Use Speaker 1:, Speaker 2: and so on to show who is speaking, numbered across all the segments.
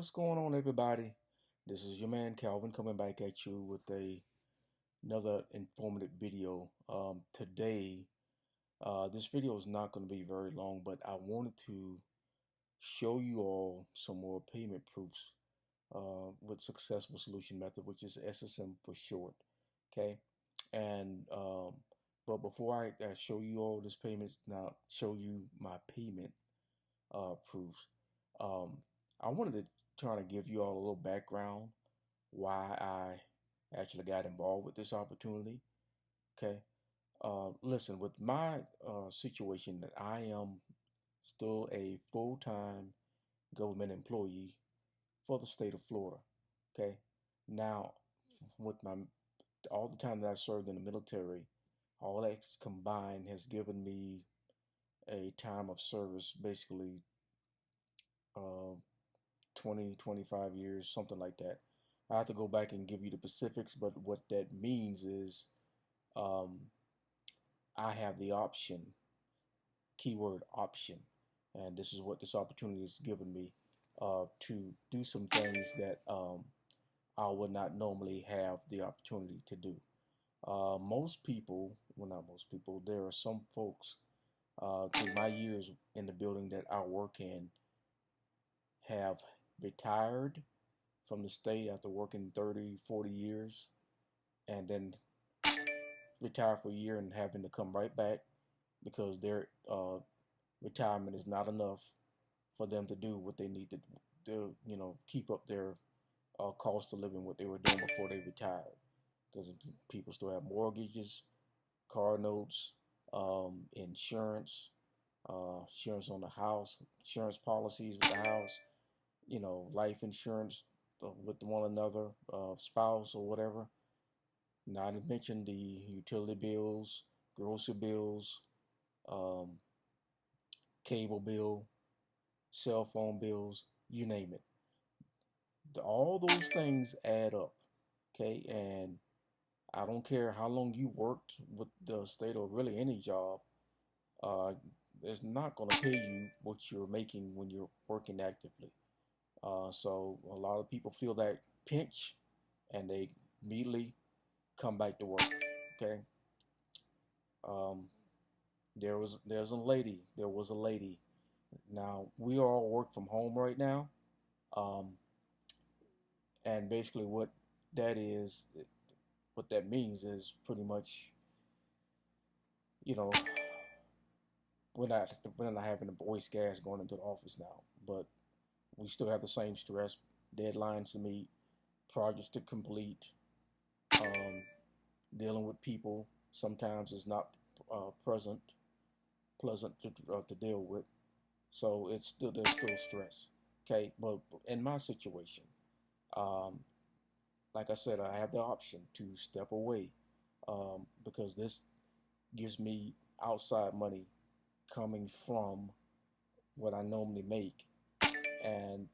Speaker 1: What's going on, everybody? This is your man Calvin coming back at you with another informative video. Today, this video is not going to be very long, but I wanted to show you all some more payment proofs with successful solution method, which is SSM for short. Okay, and but before I show you all this payments, now show you my payment proofs. Um, I wanted to try to give you all a little background why I actually got involved with this opportunity. Okay. Listen, with my situation that I am still a full-time government employee for the state of Florida. Okay. Now, with my all the time that I served in the military, all that combined has given me a time of service, basically uh, 20, 25 years, something like that. I have to go back and give you the specifics, but what that means is um, I have the option, keyword option, and this is what this opportunity has given me to do some things that I would not normally have the opportunity to do. Most people, well, not most people, there are some folks through my years in the building that I work in have retired from the state after working 30, 40 years and then retire for a year and having to come right back because their retirement is not enough for them to do what they need to keep up their cost of living, what they were doing before they retired. Because people still have mortgages, car notes, insurance, insurance on the house, insurance policies with the house, life insurance with one another, spouse or whatever. Not to mention the utility bills, grocery bills, um, cable bill, cell phone bills, you name it. All those things add up, okay? And I don't care how long you worked with the state or really any job, uh, it's not going to pay you what you're making when you're working actively. So a lot of people feel that pinch and they immediately come back to work, okay? Um, there was a lady. Now we all work from home right now, um, and basically that is, what that means is pretty much, you know, we're not having to waste gas going into the office now, but we still have the same stress, deadlines to meet, projects to complete, um, dealing with people. Sometimes it's not pleasant to deal with. So there's still stress. Okay, but in my situation, um, like I said, I have the option to step away because this gives me outside money coming from what I normally make, and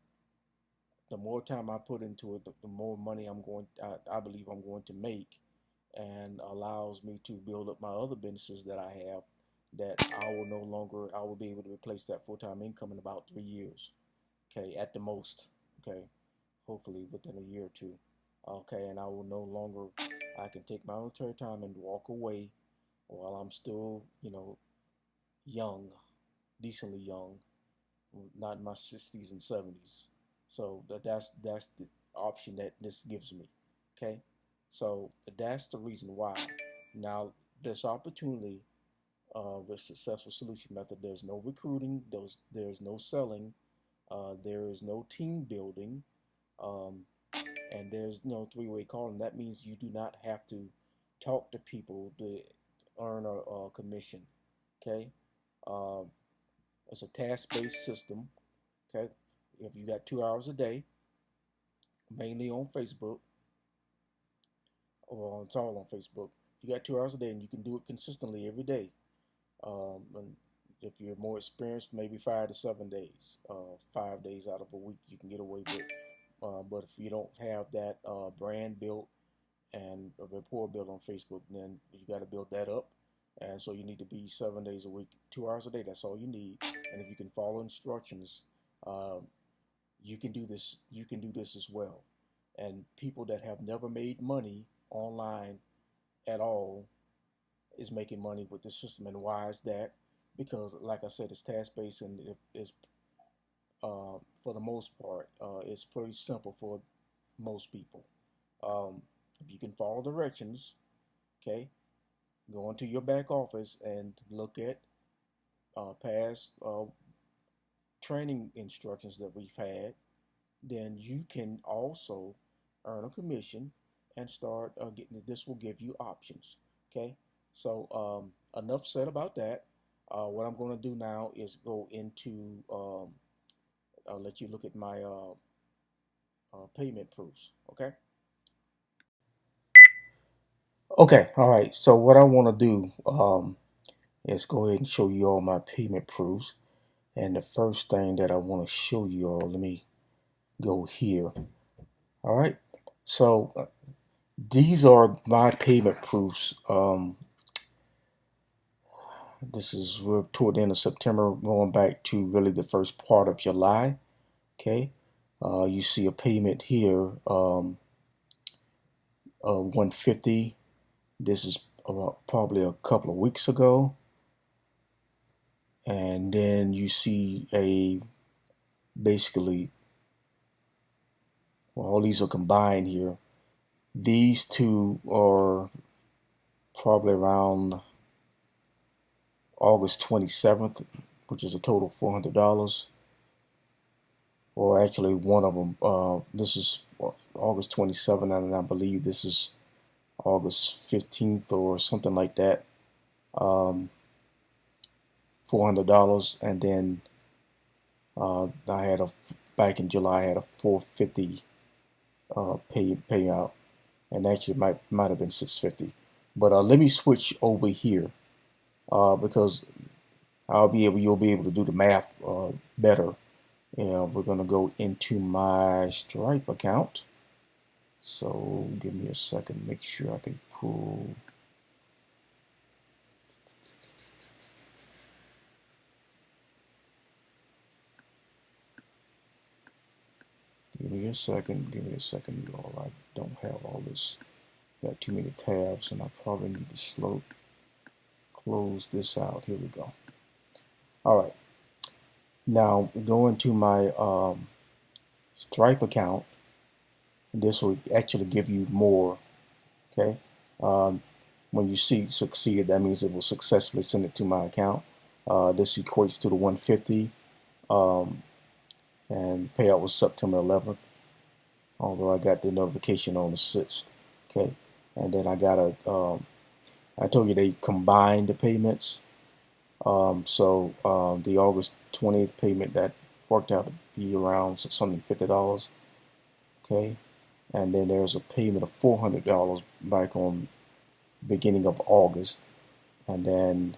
Speaker 1: the more time I put into it, the more money I believe I'm going to make, and allows me to build up my other businesses that I have that I will be able to replace that full-time income in about 3 years. Okay, at the most. Okay, hopefully within a year or two. Okay, and I will no longer, I can take my military time and walk away while I'm still, young, decently young, not in my 60s and 70s. So that's the option that this gives me. Okay, so that's the reason why. Now, this opportunity with successful solution method, there's no recruiting, there's no selling, there is no team building, um, and there's no three-way calling. That means you do not have to talk to people to earn a commission. Okay, um, it's a task-based system. Okay, if you got 2 hours a day, mainly on Facebook, or it's all on Facebook. If you got 2 hours a day and you can do it consistently every day, and if you're more experienced, maybe 5 to 7 days, 5 days out of a week you can get away with. But if you don't have that brand built and a rapport built on Facebook, then you got to build that up. And so you need to be 7 days a week, 2 hours a day. That's all you need. And if you can follow instructions, uh, you can do this. You can do this as well. And people that have never made money online at all is making money with this system. And why is that? Because, like I said, it's task based and it's for the most part, it's pretty simple for most people. If you can follow directions, okay, go into your back office and look at past training instructions that we've had, then you can also earn a commission and start getting. This will give you options. Okay, so enough said about that. What I'm going to do now is go into. I'll let you look at my payment proofs. Okay. Okay. All right. So what I want to do is go ahead and show you all my payment proofs. And the first thing that I want to show you all, let me go here. All right. So these are my payment proofs. This is we're toward the end of September, going back to really the first part of July. Okay. You see a payment here, 150. This is probably a couple of weeks ago. And then you see a basically, well, all these are combined here. These two are probably around August 27th, which is a total of $400. Or actually, one of them, this is August 27th, and I believe this is August 15th or something like that. $400, and then I had back in July I had a 450 payout, and actually might have been 650. But let me switch over here because you'll be able to do the math better. And we're gonna go into my Stripe account. So give me a second, make sure I can pull. Give me a second, y'all. I don't have all this. Got too many tabs, and I probably need to close this out. Here we go. All right. Now go into my Stripe account. And this will actually give you more. Okay. When you see succeeded, that means it will successfully send it to my account. This equates to the 150, and payout was September 11th. Although I got the notification on the 6th. Okay, and then I got I told you they combined the payments. So the August 20th payment that worked out to be around $650. Okay, and then there's a payment of $400 back on beginning of August, and then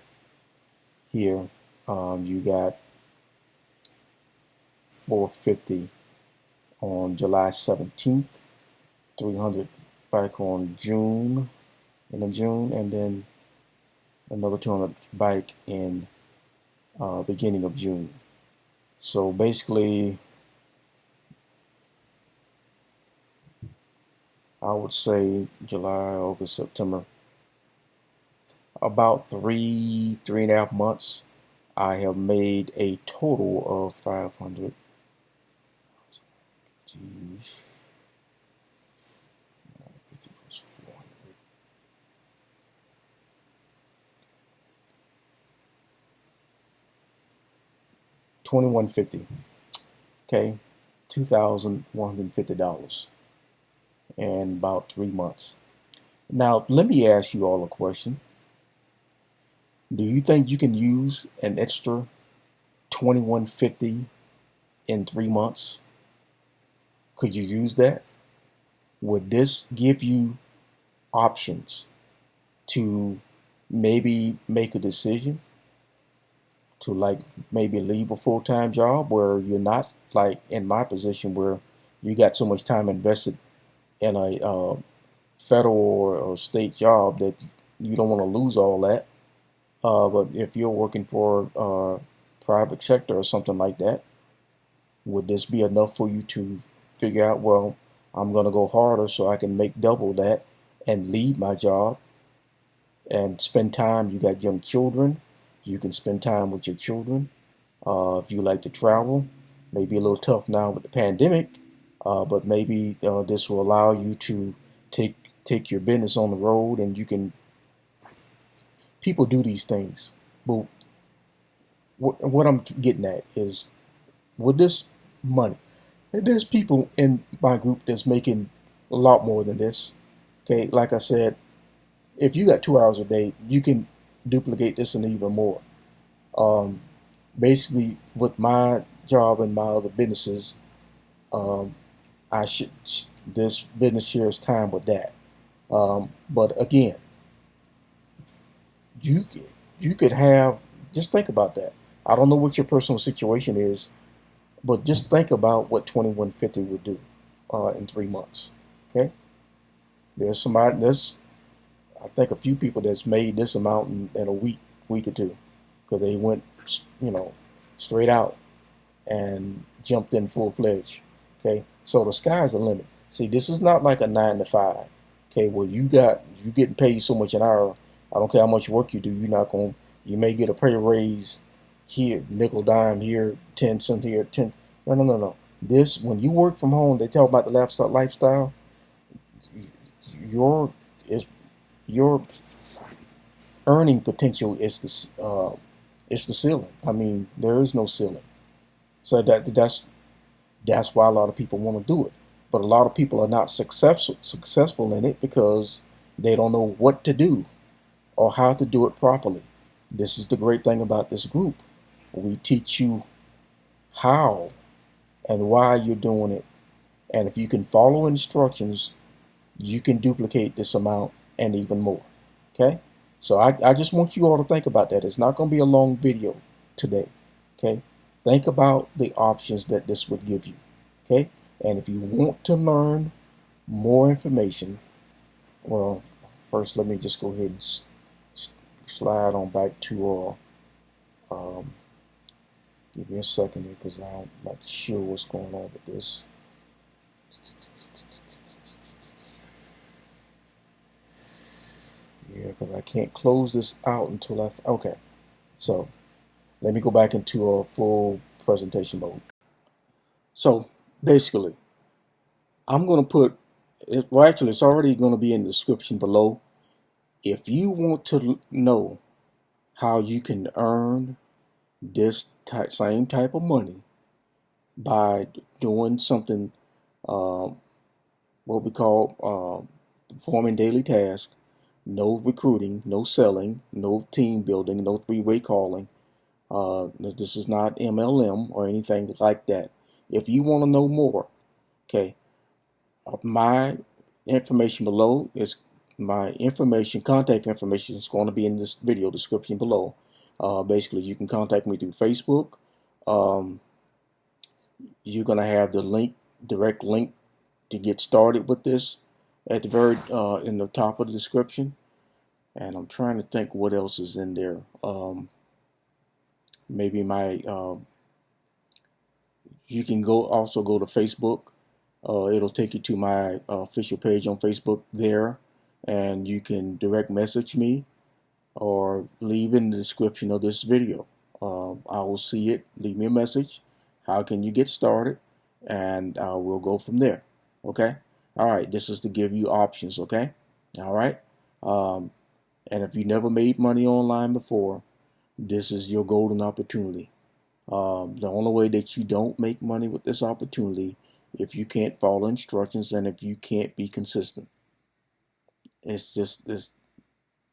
Speaker 1: here you got 450 on July 17th, 300 back on June, and then another 200 back in beginning of June. So basically, I would say July, August, September, about 3.5 months, I have made a total of 500. 2150. Okay, $2,150 in about 3 months. Now, let me ask you all a question. Do you think you can use an extra 2150 in 3 months? Could you use that? Would this give you options to maybe make a decision to like maybe leave a full-time job where you're not like in my position where you got so much time invested in a federal or state job that you don't want to lose all that. But if you're working for private sector or something like that, Would this be enough for you to figure out, well, I'm going to go harder so I can make double that and leave my job and spend time? You got young children, you can spend time with your children. If you like to travel, maybe a little tough now with the pandemic, but maybe this will allow you to take your business on the road, and you can. People do these things, but what I'm getting at is, with this money, and there's people in my group that's making a lot more than this. Okay, like I said, if you got 2 hours a day, you can duplicate this and even more. Um, Basically, with my job and my other businesses, um, I should this business shares time with that. But again, you you could have, just think about that. I don't know what your personal situation is, but just think about what 2150 would do in 3 months. Okay, there's I think a few people that's made this amount in a week or two, because they went, you know, straight out and jumped in full fledged. Okay, so the sky's the limit. See, this is not like a 9 to 5. Okay, well, you getting paid so much an hour. I don't care how much work you do. You're not going. You may get a pay raise here, nickel dime here, 10 cents here, 10. No, no, no, no. This, when you work from home, they talk about the lifestyle. Your is your earning potential is the ceiling. I mean, there is no ceiling. So that's why a lot of people want to do it. But a lot of people are not successful in it because they don't know what to do or how to do it properly. This is the great thing about this group. We teach you how and why you're doing it. And if you can follow instructions, you can duplicate this amount and even more. Okay? So I just want you all to think about that. It's not going to be a long video today. Okay? Think about the options that this would give you. Okay? And if you want to learn more information, well, first let me just go ahead and slide on back to, give me a second here because I'm not sure what's going on with this. Yeah, because I can't close this out until okay. So let me go back into a full presentation mode. So basically, I'm going to put it, well, actually, it's already going to be in the description below. If you want to know how you can earn this same type of money by doing something, what we call performing daily tasks, no recruiting, no selling, no team building, no three-way calling. This is not MLM or anything like that. If you want to know more, okay, my information below is my information, contact information is going to be in this video description below. Basically, you can contact me through Facebook. Um, you're going to have the link, direct link to get started with this at the very in the top of the description. And I'm trying to think what else is in there. Maybe my you can also go to Facebook. It'll take you to my official page on Facebook there, and you can direct message me or leave in the description of this video. I will see it. Leave me a message. How can you get started? And we'll go from there. Okay. All right. This is to give you options. Okay. All right. And if you never made money online before, this is your golden opportunity. The only way that you don't make money with this opportunity, if you can't follow instructions and if you can't be consistent. It's just this.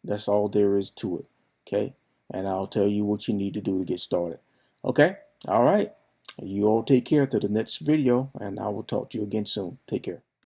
Speaker 1: That's all there is to it. Okay, and I'll tell you what you need to do to get started. Okay, all right. You all take care to the next video, and I will talk to you again soon. Take care.